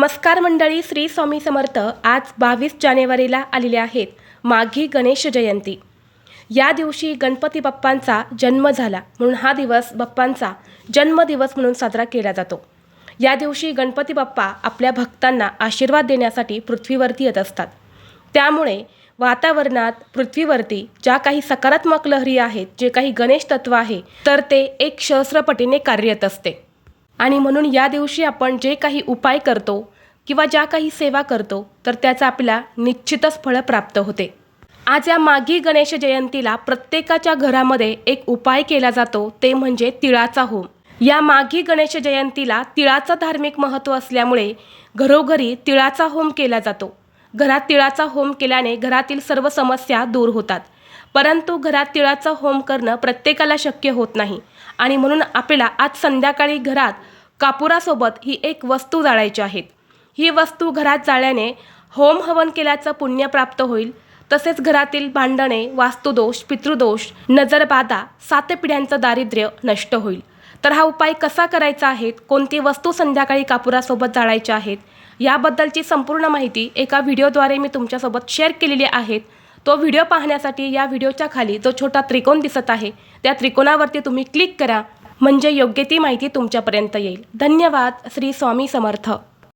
नमस्कार मंडळी, श्री स्वामी समर्थ। आज 22 जानेवारीला आलेले आहेत माघी गणेश जयंती। या दिवशी गणपती बाप्पांचा जन्म झाला म्हणून हा दिवस बाप्पांचा जन्मदिवस म्हणून साजरा केला जातो। या दिवशी गणपती बाप्पा आपल्या भक्तांना आशीर्वाद देण्यासाठी पृथ्वीवरती येत असतात। त्यामुळे वातावरणात पृथ्वीवरती ज्या काही सकारात्मक लहरी आहेत, जे काही गणेश तत्व आहे, तर ते एक सहस्रपटीने कार्यरत असते। आणि म्हणून या दिवशी आपण जे काही उपाय करतो किंवा ज्या काही सेवा करतो तर त्याचा आपल्याला निश्चितच फळ प्राप्त होते। आज या माघी गणेश जयंतीला प्रत्येकाच्या घरामध्ये एक उपाय केला जातो, ते म्हणजे तिळाचा होम। या माघी गणेश जयंतीला तिळाचं धार्मिक महत्त्व असल्यामुळे घरोघरी तिळाचा होम केला जातो। घरात तिळाचा होम केल्याने घरातील सर्व समस्या दूर होतात। परंतु घरात तिळाचा होम करणं प्रत्येकाला शक्य होत नाही आणि म्हणून आपल्याला आज संध्याकाळी घरात कापुरासोबत ही एक वस्तू जाळायची आहे। ही वस्तू घरात जाळल्याने होम हवन केल्याचं पुण्य प्राप्त होईल। तसेच घरातील भांडणे, वास्तुदोष, पितृदोष, नजरबाधा, 7 पिढ्यांचं दारिद्र्य नष्ट होईल। तर हा उपाय कसा करायचा आहे, कोणती वस्तू संध्याकाळी कापुरासोबत जाळायची आहेत, याबद्दलची संपूर्ण माहिती एका व्हिडिओद्वारे मी तुमच्यासोबत शेअर केलेली आहे। तो व्हिडिओ पाहण्यासाठी या व्हिडिओच्या खाली जो छोटा त्रिकोण दिसत आहे त्या त्रिकोणावरती तुम्ही क्लिक करा, म्हणजे योग्य ती माहिती तुमच्यापर्यंत येईल। धन्यवाद। श्री स्वामी समर्थ।